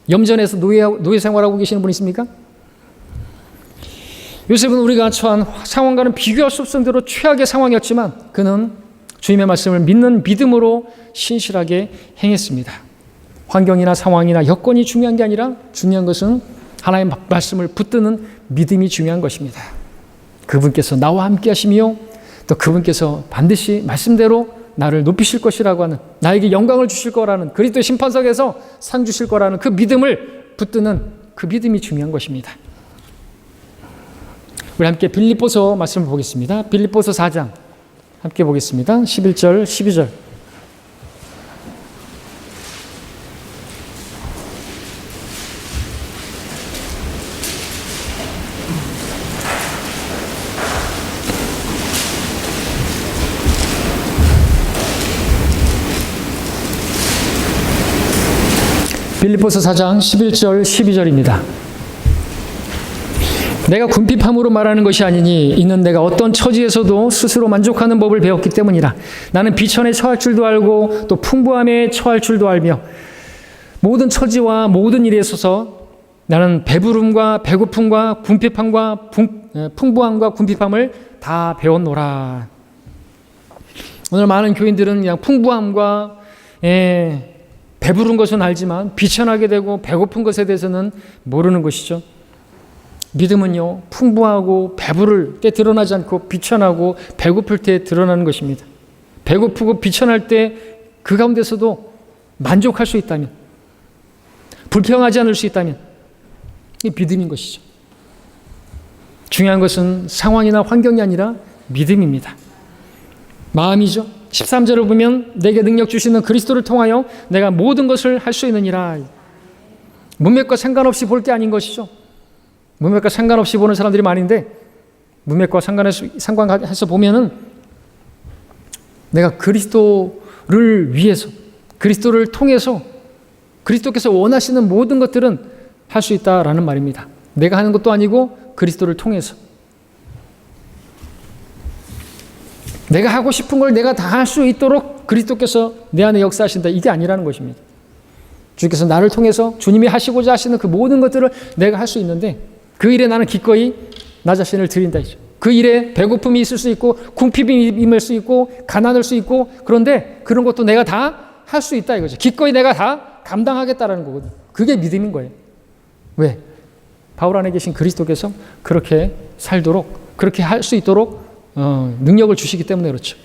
염전에서 노예 생활하고 계시는 분 있습니까? 요셉은 우리가 처한 상황과는 비교할 수 없을 정도로 최악의 상황이었지만 그는 주님의 말씀을 믿는 믿음으로 신실하게 행했습니다. 환경이나 상황이나 여건이 중요한 게 아니라 중요한 것은 하나님의 말씀을 붙드는 믿음이 중요한 것입니다. 그분께서 나와 함께 하시며 또 그분께서 반드시 말씀대로 나를 높이실 것이라고 하는, 나에게 영광을 주실 거라는, 그리스도의 심판석에서 상 주실 거라는 그 믿음을 붙드는 그 믿음이 중요한 것입니다. 우리 함께 빌립보서 말씀을 보겠습니다. 빌립보서 4장 함께 보겠습니다. 11절, 12절. 빌립보서 4장 11절 12절입니다. 내가 궁핍함으로 말하는 것이 아니니 이는 내가 어떤 처지에서도 스스로 만족하는 법을 배웠기 때문이라. 나는 비천에 처할 줄도 알고 또 풍부함에 처할 줄도 알며 모든 처지와 모든 일에 있어서 나는 배부름과 배고픔과 궁핍함과 풍부함과 궁핍함을 다 배웠노라. 오늘 많은 교인들은 그냥 풍부함과 배부른 것은 알지만 비천하게 되고 배고픈 것에 대해서는 모르는 것이죠. 믿음은요, 풍부하고 배부를 때 드러나지 않고 비천하고 배고플 때 드러나는 것입니다. 배고프고 비천할 때 그 가운데서도 만족할 수 있다면, 불평하지 않을 수 있다면 이게 믿음인 것이죠. 중요한 것은 상황이나 환경이 아니라 믿음입니다. 마음이죠. 13절을 보면 내게 능력 주시는 그리스도를 통하여 내가 모든 것을 할 수 있느니라. 문맥과 상관없이 볼 게 아닌 것이죠. 문맥과 상관없이 보는 사람들이 많은데 문맥과 상관해서 보면은 내가 그리스도를 위해서, 그리스도를 통해서 그리스도께서 원하시는 모든 것들은 할 수 있다라는 말입니다. 내가 하는 것도 아니고 그리스도를 통해서. 내가 하고 싶은 걸 내가 다 할 수 있도록 그리스도께서 내 안에 역사하신다. 이게 아니라는 것입니다. 주께서 나를 통해서 주님이 하시고자 하시는 그 모든 것들을 내가 할 수 있는데 그 일에 나는 기꺼이 나 자신을 드린다. 그 일에 배고픔이 있을 수 있고 궁핍이 임할 수 있고 가난할 수 있고 그런데 그런 것도 내가 다 할 수 있다 이거죠. 기꺼이 내가 다 감당하겠다라는 거거든요. 그게 믿음인 거예요. 왜? 바울 안에 계신 그리스도께서 그렇게 살도록, 그렇게 할 수 있도록 능력을 주시기 때문에 그렇죠.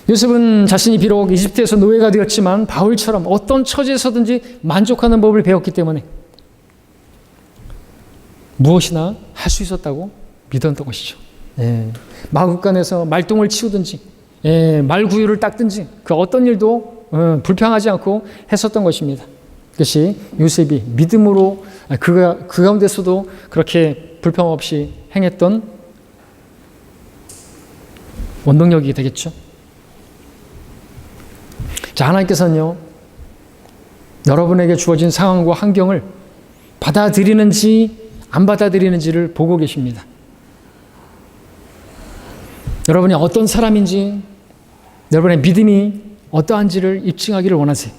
요셉은 자신이 비록 이집트에서 노예가 되었지만 바울처럼 어떤 처지에서든지 만족하는 법을 배웠기 때문에 무엇이나 할 수 있었다고 믿었던 것이죠. 마국간에서 말똥을 치우든지 말구유를 닦든지 그 어떤 일도 불평하지 않고 했었던 것입니다. 그것이 요셉이 믿음으로 그 가운데서도 그렇게 불평 없이 행했던 원동력이 되겠죠. 자, 하나님께서는요, 여러분에게 주어진 상황과 환경을 받아들이는지 안 받아들이는지를 보고 계십니다. 여러분이 어떤 사람인지, 여러분의 믿음이 어떠한지를 입증하기를 원하세요.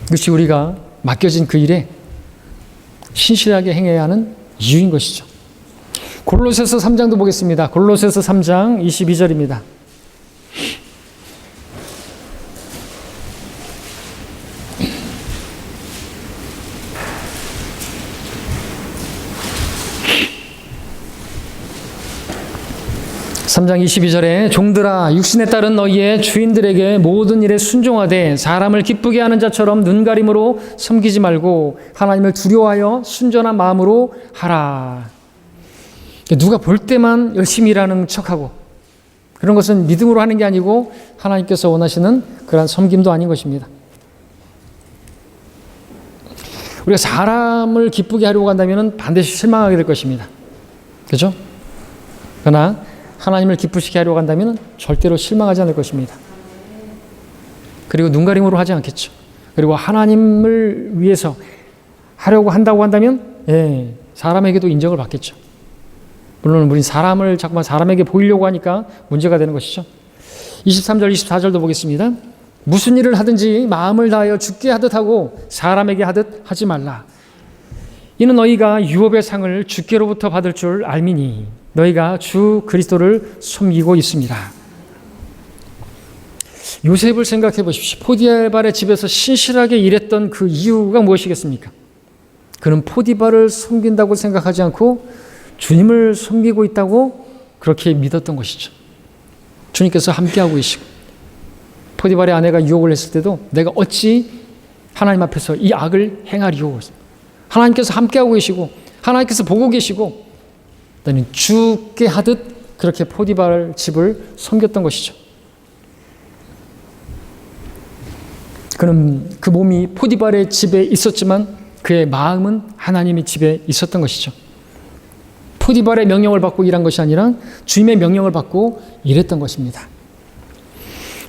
그것이 우리가 맡겨진 그 일에 신실하게 행해야 하는 이유인 것이죠. 골로새서 3장도 보겠습니다. 골로새서 3장 22절입니다. (3장 22절에) 종들아 육신에 따른 너희의 주인들에게 모든 일에 순종하되 사람을 기쁘게 하는 자처럼 눈가림으로 섬기지 말고 하나님을 두려워하여 순전한 마음으로 하라. 누가 볼 때만 열심히 일하는 척하고 그런 것은 믿음으로 하는 게 아니고 하나님께서 원하시는 그러한 섬김도 아닌 것입니다. 우리가 사람을 기쁘게 하려고 한다면 반드시 실망하게 될 것입니다. 그렇죠? 그러나 하나님을 기쁘시게 하려고 한다면 절대로 실망하지 않을 것입니다. 그리고 눈가림으로 하지 않겠죠. 그리고 하나님을 위해서 하려고 한다고 한다면 사람에게도 인정을 받겠죠. 물론 우리 사람을 자꾸만 사람에게 보이려고 하니까 문제가 되는 것이죠. 23절 24절도 보겠습니다. 무슨 일을 하든지 마음을 다하여 주께 하듯 하고 사람에게 하듯 하지 말라. 이는 너희가 유업의 상을 주께로부터 받을 줄 알미니 너희가 주 그리스도를 섬기고 있습니다. 요셉을 생각해 보십시오. 포디발의 집에서 신실하게 일했던 그 이유가 무엇이겠습니까? 그는 포디발을 섬긴다고 생각하지 않고 주님을 섬기고 있다고 그렇게 믿었던 것이죠. 주님께서 함께하고 계시고 포디발의 아내가 유혹을 했을 때도 내가 어찌 하나님 앞에서 이 악을 행하리요. 하나님께서 함께하고 계시고 하나님께서 보고 계시고 나는 주께 하듯 그렇게 포디발 집을 섬겼던 것이죠. 그는 그 몸이 포디발의 집에 있었지만 그의 마음은 하나님의 집에 있었던 것이죠. 포디발의 명령을 받고 일한 것이 아니라 주님의 명령을 받고 일했던 것입니다.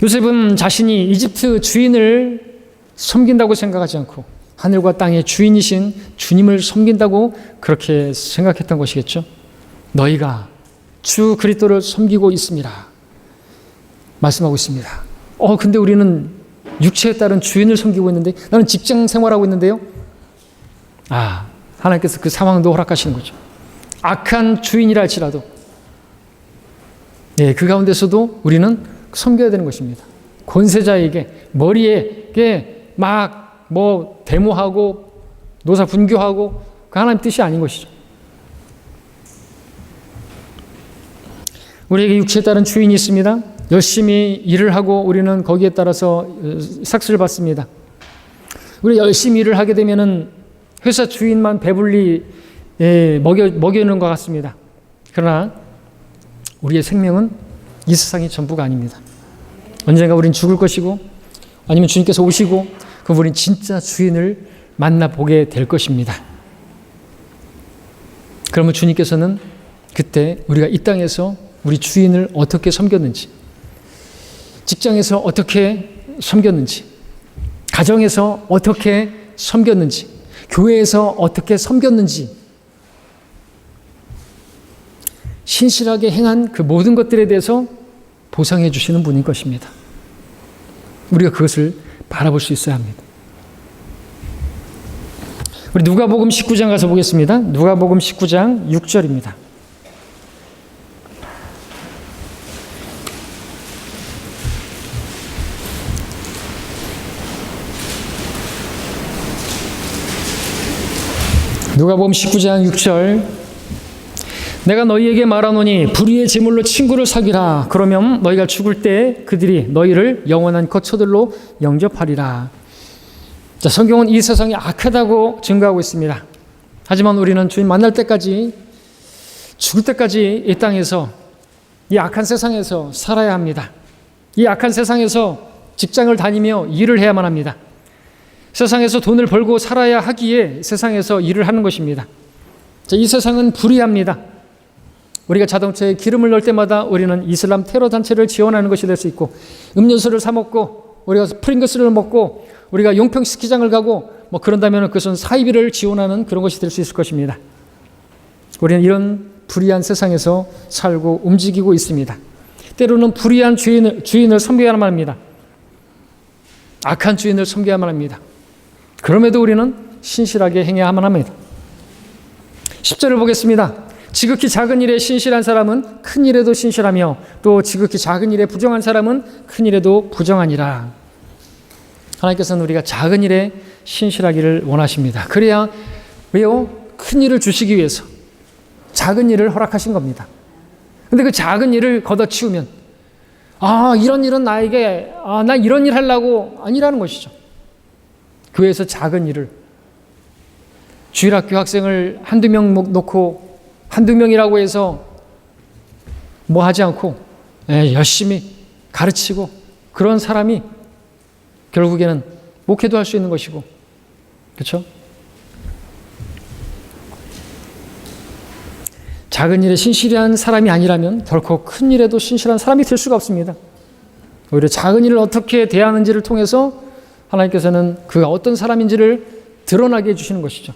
요셉은 자신이 이집트 주인을 섬긴다고 생각하지 않고 하늘과 땅의 주인이신 주님을 섬긴다고 그렇게 생각했던 것이겠죠. 너희가 주 그리스도를 섬기고 있습니다. 말씀하고 있습니다. 근데 우리는 육체에 따른 주인을 섬기고 있는데, 나는 직장 생활하고 있는데요. 하나님께서 그 상황도 허락하시는 거죠. 악한 주인이라 할지라도 그 가운데서도 우리는 섬겨야 되는 것입니다. 권세자에게, 머리에게 막 데모하고 노사 분교하고 그 하나님 뜻이 아닌 것이죠. 우리에게 육체에 따른 주인이 있습니다. 열심히 일을 하고 우리는 거기에 따라서 삭스를 받습니다. 우리 열심히 일을 하게 되면은 회사 주인만 배불리 먹여는 것 같습니다. 그러나 우리의 생명은 이 세상이 전부가 아닙니다. 언젠가 우린 죽을 것이고, 아니면 주님께서 오시고, 그럼 우린 진짜 주인을 만나보게 될 것입니다. 그러면 주님께서는 그때 우리가 이 땅에서 우리 주인을 어떻게 섬겼는지, 직장에서 어떻게 섬겼는지, 가정에서 어떻게 섬겼는지, 교회에서 어떻게 섬겼는지, 신실하게 행한 그 모든 것들에 대해서 보상해 주시는 분인 것입니다. 우리가 그것을 바라볼 수 있어야 합니다. 우리 누가복음 19장 가서 보겠습니다. 누가복음 19장 6절입니다. 누가복음 19장 6절. 내가 너희에게 말하노니 불의의 제물로 친구를 사귀라. 그러면 너희가 죽을 때 그들이 너희를 영원한 거처들로 영접하리라. 자, 성경은 이 세상이 악하다고 증거하고 있습니다. 하지만 우리는 주님 만날 때까지, 죽을 때까지 이 땅에서, 이 악한 세상에서 살아야 합니다. 이 악한 세상에서 직장을 다니며 일을 해야만 합니다. 세상에서 돈을 벌고 살아야 하기에 세상에서 일을 하는 것입니다. 자, 이 세상은 불의합니다. 우리가 자동차에 기름을 넣을 때마다 우리는 이슬람 테러 단체를 지원하는 것이 될 수 있고, 음료수를 사 먹고, 우리가 프링글스를 먹고, 우리가 용평 스키장을 가고 그런다면 그것은 사이비를 지원하는 그런 것이 될 수 있을 것입니다. 우리는 이런 불의한 세상에서 살고 움직이고 있습니다. 때로는 불의한 주인을 섬겨야만 합니다. 악한 주인을 섬겨야만 합니다. 그럼에도 우리는 신실하게 행해야만 합니다. 10절을 보겠습니다. 지극히 작은 일에 신실한 사람은 큰 일에도 신실하며 또 지극히 작은 일에 부정한 사람은 큰 일에도 부정하니라. 하나님께서는 우리가 작은 일에 신실하기를 원하십니다. 그래야, 왜요? 큰 일을 주시기 위해서 작은 일을 허락하신 겁니다. 근데 그 작은 일을 걷어치우면 이런 일은 나에게 나 이런 일 하려고 아니라는 것이죠. 교회에서 작은 일을, 주일학교 학생을 한두 명 놓고 한두 명이라고 해서 하지 않고 열심히 가르치고, 그런 사람이 결국에는 목회도 할 수 있는 것이고, 그렇죠? 작은 일에 신실한 사람이 아니라면 결코 큰 일에도 신실한 사람이 될 수가 없습니다. 오히려 작은 일을 어떻게 대하는지를 통해서 하나님께서는 그가 어떤 사람인지를 드러나게 해주시는 것이죠.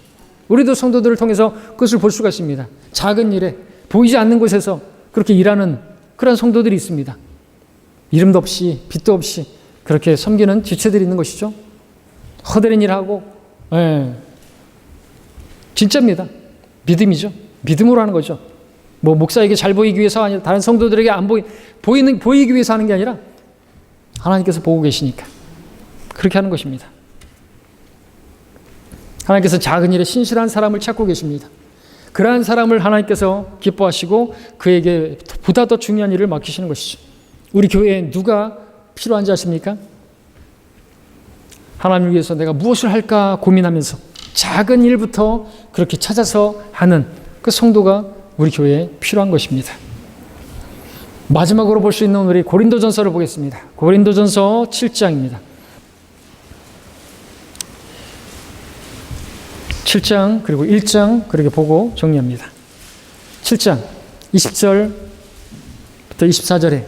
우리도 성도들을 통해서 그것을 볼 수가 있습니다. 작은 일에 보이지 않는 곳에서 그렇게 일하는 그런 성도들이 있습니다. 이름도 없이 빛도 없이 그렇게 섬기는 지체들이 있는 것이죠. 허드렛 일하고, 진짜입니다. 믿음이죠. 믿음으로 하는 거죠. 목사에게 잘 보이기 위해서 아니라 다른 성도들에게 안 보이기 위해서 하는 게 아니라 하나님께서 보고 계시니까 그렇게 하는 것입니다. 하나님께서 작은 일에 신실한 사람을 찾고 계십니다. 그러한 사람을 하나님께서 기뻐하시고 그에게 보다 더 중요한 일을 맡기시는 것이죠. 우리 교회에 누가 필요한지 아십니까? 하나님을 위해서 내가 무엇을 할까 고민하면서 작은 일부터 그렇게 찾아서 하는 그 성도가 우리 교회에 필요한 것입니다. 마지막으로 볼 수 있는 우리 고린도전서를 보겠습니다. 고린도전서 7장입니다. 7장 그리고 1장 그렇게 보고 정리합니다. 7장 20절부터 24절에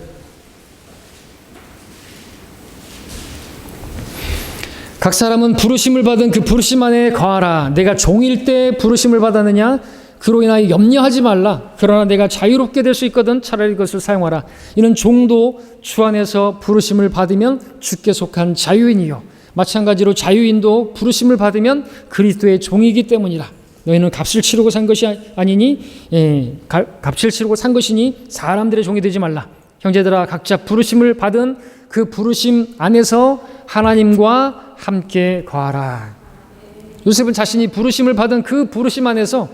각 사람은 부르심을 받은 그 부르심 안에 거하라. 내가 종일 때 부르심을 받았느냐? 그로 인하여 염려하지 말라. 그러나 내가 자유롭게 될 수 있거든 차라리 그것을 사용하라. 이는 종도 주 안에서 부르심을 받으면 주께 속한 자유인이요. 마찬가지로 자유인도 부르심을 받으면 그리스도의 종이기 때문이라. 너희는 값을 치르고 산 것이 아니니 값을 치르고 산 것이니 사람들의 종이 되지 말라. 형제들아, 각자 부르심을 받은 그 부르심 안에서 하나님과 함께 거하라. 요셉은 자신이 부르심을 받은 그 부르심 안에서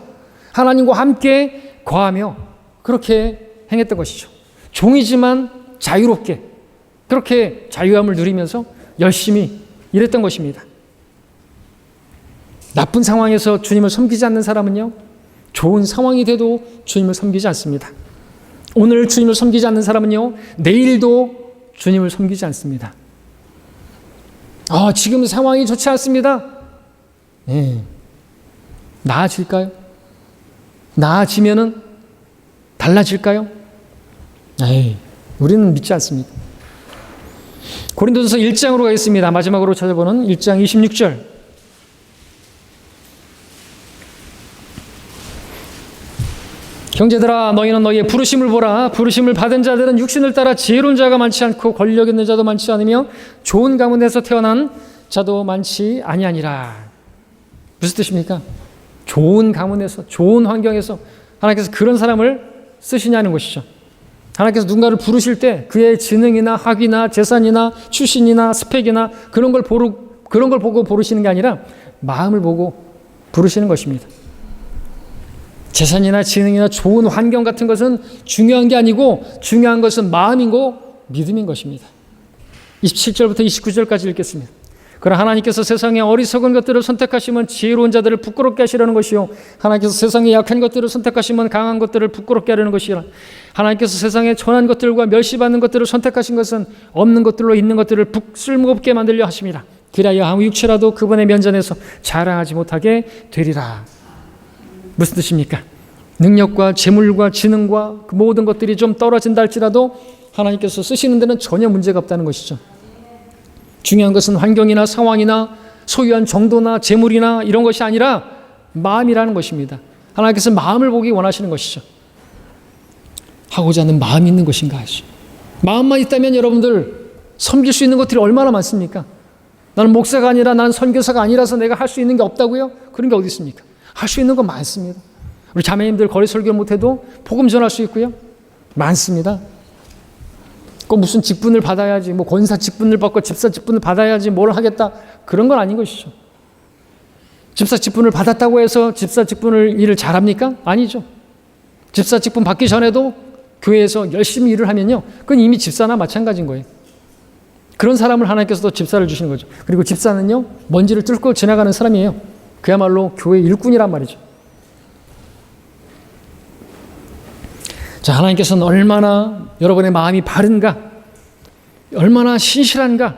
하나님과 함께 거하며 그렇게 행했던 것이죠. 종이지만 자유롭게 그렇게 자유함을 누리면서 열심히 일했던 것입니다. 나쁜 상황에서 주님을 섬기지 않는 사람은요, 좋은 상황이 돼도 주님을 섬기지 않습니다. 오늘 주님을 섬기지 않는 사람은요, 내일도 주님을 섬기지 않습니다. 지금 상황이 좋지 않습니다. 나아질까요? 나아지면은 달라질까요? 우리는 믿지 않습니다. 고린도전서 1장으로 가겠습니다. 마지막으로 찾아보는 1장 26절. 형제들아, 너희는 너희의 부르심을 보라. 부르심을 받은 자들은 육신을 따라 지혜로운 자가 많지 않고 권력 있는 자도 많지 않으며 좋은 가문에서 태어난 자도 많지 아니하니라. 무슨 뜻입니까? 좋은 가문에서, 좋은 환경에서 하나님께서 그런 사람을 쓰시냐는 것이죠. 하나님께서 누군가를 부르실 때 그의 지능이나 학위나 재산이나 출신이나 스펙이나 그런 걸 보고 부르시는 게 아니라 마음을 보고 부르시는 것입니다. 재산이나 지능이나 좋은 환경 같은 것은 중요한 게 아니고 중요한 것은 마음이고 믿음인 것입니다. 27절부터 29절까지 읽겠습니다. 그러나 하나님께서 세상의 어리석은 것들을 선택하시면 지혜로운 자들을 부끄럽게 하시려는 것이요, 하나님께서 세상의 약한 것들을 선택하시면 강한 것들을 부끄럽게 하려는 것이라. 하나님께서 세상의 천한 것들과 멸시받는 것들을 선택하신 것은 없는 것들로 있는 것들을 쓸모없게 만들려 하심이라. 그리하여 아무 육체라도 그분의 면전에서 자랑하지 못하게 되리라. 무슨 뜻입니까? 능력과 재물과 지능과 그 모든 것들이 좀 떨어진다 할지라도 하나님께서 쓰시는 데는 전혀 문제가 없다는 것이죠. 중요한 것은 환경이나 상황이나 소유한 정도나 재물이나 이런 것이 아니라 마음이라는 것입니다. 하나님께서 마음을 보기 원하시는 것이죠. 하고자 하는 마음이 있는 것인가 하시죠. 마음만 있다면 여러분들 섬길 수 있는 것들이 얼마나 많습니까? 나는 목사가 아니라, 나는 선교사가 아니라서 내가 할 수 있는 게 없다고요? 그런 게 어디 있습니까? 할 수 있는 건 많습니다. 우리 자매님들 거리 설교 못해도 복음 전할 수 있고요. 많습니다. 꼭 무슨 직분을 받아야지, 뭐 권사 직분을 받고 집사 직분을 받아야지 뭘 하겠다, 그런 건 아닌 것이죠. 집사 직분을 받았다고 해서 집사 직분을 일을 잘합니까? 아니죠. 집사 직분 받기 전에도 교회에서 열심히 일을 하면요, 그건 이미 집사나 마찬가지인 거예요. 그런 사람을 하나님께서도 집사를 주시는 거죠. 그리고 집사는요, 먼지를 뚫고 지나가는 사람이에요. 그야말로 교회 일꾼이란 말이죠. 자, 하나님께서는 얼마나 여러분의 마음이 바른가, 얼마나 신실한가,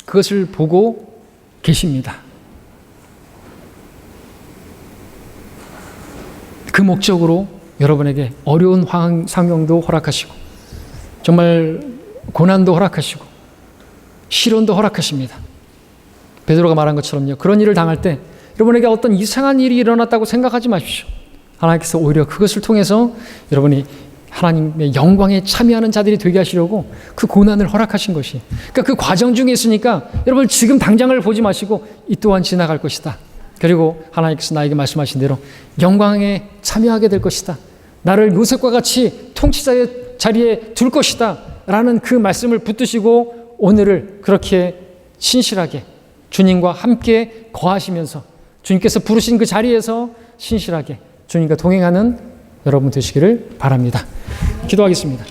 그것을 보고 계십니다. 그 목적으로 여러분에게 어려운 상황도 허락하시고, 정말 고난도 허락하시고, 시련도 허락하십니다. 베드로가 말한 것처럼요, 그런 일을 당할 때 여러분에게 어떤 이상한 일이 일어났다고 생각하지 마십시오. 하나님께서 오히려 그것을 통해서 여러분이 하나님의 영광에 참여하는 자들이 되게 하시려고 그 고난을 허락하신 것이, 그러니까 그 과정 중에 있으니까 여러분 지금 당장을 보지 마시고 이 또한 지나갈 것이다. 그리고 하나님께서 나에게 말씀하신 대로 영광에 참여하게 될 것이다. 나를 요셉과 같이 통치자의 자리에 둘 것이다. 라는 그 말씀을 붙드시고 오늘을 그렇게 신실하게 주님과 함께 거하시면서 주님께서 부르신 그 자리에서 신실하게 주님과 동행하는 여러분 되시기를 바랍니다. 기도하겠습니다.